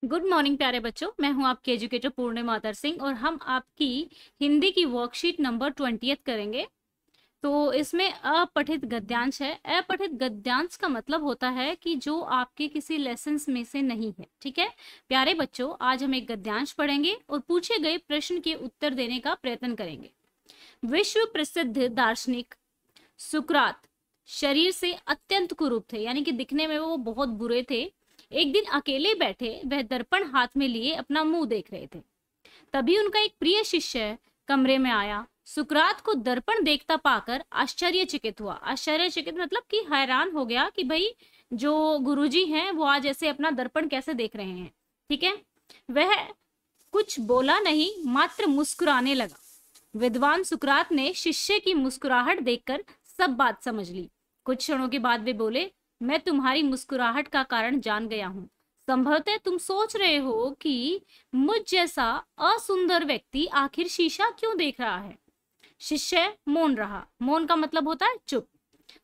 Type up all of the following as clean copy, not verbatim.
Good morning प्यारे बच्चों, मैं हूं आपकी एजुकेटर पूर्णिमा मातर सिंह और हम आपकी हिंदी की वर्कशीट नंबर 20 करेंगे। तो इसमें अपठित गद्यांश है। अपठित गद्यांश का मतलब होता है कि जो आपके किसी लेसन्स में से नहीं है। ठीक है प्यारे बच्चों, आज हम एक गद्यांश पढ़ेंगे और पूछे गए प्रश्न के उत्तर देने का प्रयत्न करेंगे। विश्व प्रसिद्ध दार्शनिक सुकरात शरीर से अत्यंत कुरूप थे, यानी कि दिखने में वो बहुत बुरे थे। एक दिन अकेले बैठे वह दर्पण हाथ में लिए अपना मुंह देख रहे थे। तभी उनका एक प्रिय शिष्य कमरे में आया। सुकरात को दर्पण देखता पाकर आश्चर्यचकित हुआ। आश्चर्यचकित मतलब कि हैरान हो गया कि भाई जो गुरुजी हैं वो आज ऐसे अपना दर्पण कैसे देख रहे हैं। ठीक है, वह कुछ बोला नहीं, मात्र मुस्कुराने लगा। विद्वान सुकरात ने शिष्य की मुस्कुराहट देखकर सब बात समझ ली। कुछ क्षणों के बाद वे बोले, मैं तुम्हारी मुस्कुराहट का कारण जान गया हूँ। संभवतः तुम सोच रहे हो कि मुझ जैसा असुंदर व्यक्ति आखिर शीशा क्यों देख रहा है। शिष्य मौन रहा। मौन का मतलब होता है चुप।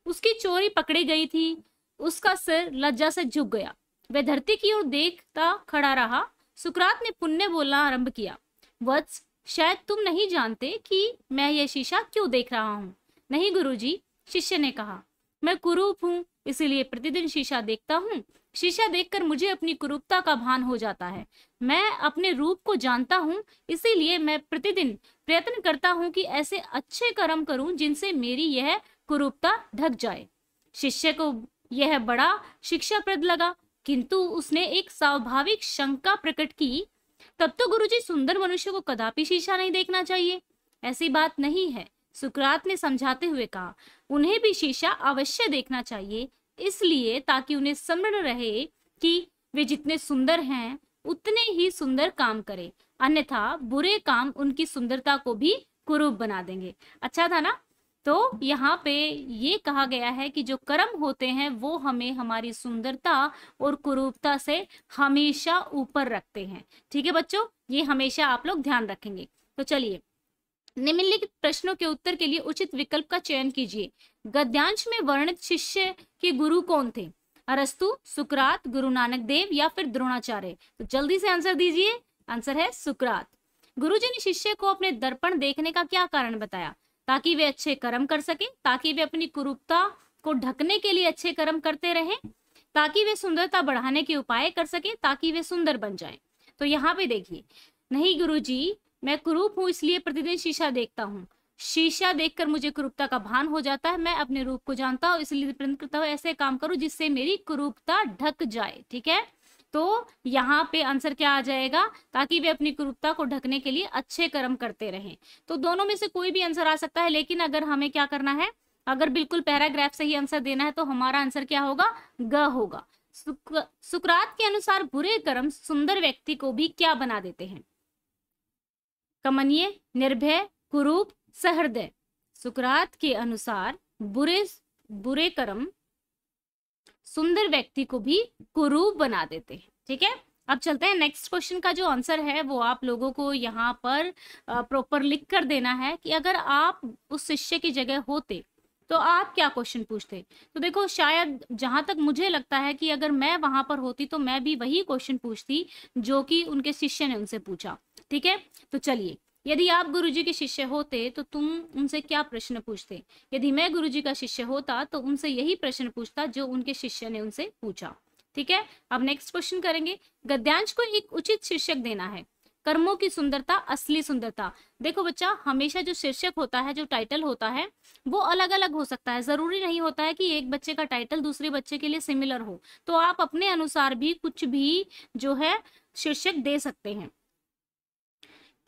उसकी चोरी पकड़ी गई थी। उसका सिर लज्जा से झुक गया। वह धरती की ओर देखता खड़ा रहा। सुकरात ने पुनः बोलना आरंभ किया। वत्स, शायद तुम नहीं जानते कि मैं यह शीशा क्यों देख रहा हूँ। नहीं गुरुजी, शिष्य ने कहा, मैं कुरूप हूँ, इसीलिए प्रतिदिन शीशा देखता हूँ। शीशा देखकर मुझे अपनी कुरूपता का भान हो जाता है। मैं अपने रूप को जानता हूँ, इसीलिए मैं प्रतिदिन प्रयत्न करता हूँ कि ऐसे अच्छे कर्म करूं जिनसे मेरी यह कुरूपता ढक जाए। शिष्य को यह बड़ा शिक्षाप्रद लगा, किंतु उसने एक स्वाभाविक शंका प्रकट की। तब तो गुरुजी, सुंदर मनुष्य को कदापि शीशा नहीं देखना चाहिए। ऐसी बात नहीं है, सुकरात ने समझाते हुए कहा। उन्हें भी शीशा अवश्य देखना चाहिए, इसलिए ताकि उन्हें स्मरण रहे कि वे जितने सुंदर हैं उतने ही सुंदर काम करें, अन्यथा बुरे काम उनकी सुंदरता को भी कुरूप बना देंगे। अच्छा था ना। तो यहाँ पे ये कहा गया है कि जो कर्म होते हैं वो हमें हमारी सुंदरता और कुरूपता से हमेशा ऊपर रखते हैं। ठीक है बच्चों, ये हमेशा आप लोग ध्यान रखेंगे। तो चलिए, निम्नलिखित प्रश्नों के उत्तर के लिए उचित विकल्प का चयन कीजिए। गद्यांश में वर्णित शिष्य के गुरु कौन थे? अरस्तु, सुकरात, गुरु नानक देव या फिर द्रोणाचार्य? तो जल्दी से आंसर दीजिए। आंसर है सुकरात। गुरुजी ने शिष्य को अपने दर्पण देखने का क्या कारण बताया? ताकि वे अच्छे कर्म कर सके, ताकि वे अपनी कुरूपता को ढकने के लिए अच्छे कर्म करते रहें, ताकि वे सुंदरता बढ़ाने के उपाय कर सके, ताकि वे सुंदर बन जाएं। तो यहाँ पे देखिए, नहीं गुरुजी, मैं कुरूप हूँ इसलिए प्रतिदिन शीशा देखता हूँ। शीशा देखकर मुझे कुरूपता का भान हो जाता है। मैं अपने रूप को जानता हूँ, इसलिए प्रयत्न करता हूँ ऐसे काम करूँ जिससे मेरी कुरूपता ढक जाए। ठीक है, तो यहाँ पे आंसर क्या आ जाएगा? ताकि वे अपनी कुरूपता को ढकने के लिए अच्छे कर्म करते रहें। तो दोनों में से कोई भी आंसर आ सकता है, लेकिन अगर हमें क्या करना है, अगर बिल्कुल पैराग्राफ से ही आंसर देना है तो हमारा आंसर क्या होगा? ग होगा। सुकरात के अनुसार बुरे कर्म सुंदर व्यक्ति को भी क्या बना देते हैं? कमनीय, निर्भय, कुरूप, सहृदय। सुकरात के अनुसार बुरे कर्म सुंदर व्यक्ति को भी कुरूप बना देते हैं। ठीक है, अब चलते हैं नेक्स्ट क्वेश्चन का जो आंसर है वो आप लोगों को यहाँ पर प्रॉपर लिख कर देना है कि अगर आप उस शिष्य की जगह होते तो आप क्या क्वेश्चन पूछते। तो देखो, शायद जहां तक मुझे लगता है कि अगर मैं वहां पर होती तो मैं भी वही क्वेश्चन पूछती जो कि उनके शिष्य ने उनसे पूछा। ठीक है, तो चलिए, यदि आप गुरुजी के शिष्य होते तो तुम उनसे क्या प्रश्न पूछते? यदि मैं गुरुजी का शिष्य होता तो उनसे यही प्रश्न पूछता जो उनके शिष्य ने उनसे पूछा। ठीक है, अब नेक्स्ट क्वेश्चन करेंगे। गद्यांश को एक उचित शीर्षक देना है। कर्मों की सुंदरता, असली सुंदरता। देखो बच्चा, हमेशा जो शीर्षक होता है, जो टाइटल होता है, वो अलग अलग हो सकता है। जरूरी नहीं होता है कि एक बच्चे का टाइटल दूसरे बच्चे के लिए सिमिलर हो। तो आप अपने अनुसार भी कुछ भी जो है शीर्षक दे सकते हैं।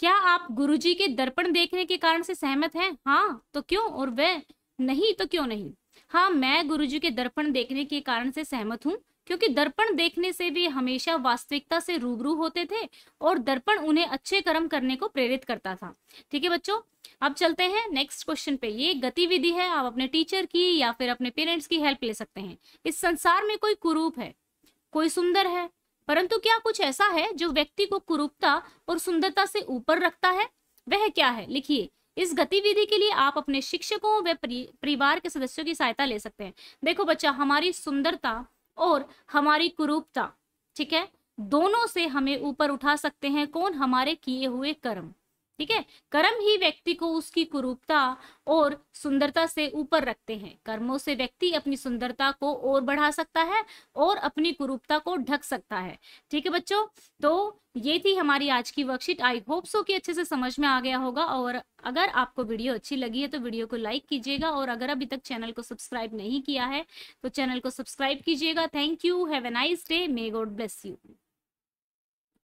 क्या आप गुरुजी के दर्पण देखने के कारण से सहमत हैं? हाँ तो क्यों, और वह नहीं तो क्यों नहीं? हाँ, मैं गुरुजी के दर्पण देखने के कारण से सहमत हूँ, क्योंकि दर्पण देखने से वे हमेशा वास्तविकता से रूबरू होते थे और दर्पण उन्हें अच्छे कर्म करने को प्रेरित करता था। ठीक है बच्चों, अब चलते हैं नेक्स्ट क्वेश्चन पे। ये गतिविधि है, आप अपने टीचर की या फिर अपने पेरेंट्स की हेल्प ले सकते हैं। इस संसार में कोई कुरूप है, कोई सुंदर है, परंतु क्या कुछ ऐसा है जो व्यक्ति को कुरूपता और सुंदरता से ऊपर रखता है? वह क्या है? लिखिए। इस गतिविधि के लिए आप अपने शिक्षकों व परिवार के सदस्यों की सहायता ले सकते हैं। देखो बच्चा, हमारी सुंदरता और हमारी कुरूपता, ठीक है, दोनों से हमें ऊपर उठा सकते हैं कौन? हमारे किए हुए कर्म। ठीक है, कर्म ही व्यक्ति को उसकी कुरूपता और सुंदरता से ऊपर रखते हैं। कर्मों से व्यक्ति अपनी सुंदरता को और बढ़ा सकता है और अपनी कुरूपता को ढक सकता है। ठीक है बच्चों, तो ये थी हमारी आज की वर्कशीट। आई होप सो कि अच्छे से समझ में आ गया होगा। और अगर आपको वीडियो अच्छी लगी है तो वीडियो को लाइक कीजिएगा, और अगर अभी तक चैनल को सब्सक्राइब नहीं किया है तो चैनल को सब्सक्राइब कीजिएगा। Thank you, have a nice day, may God bless you.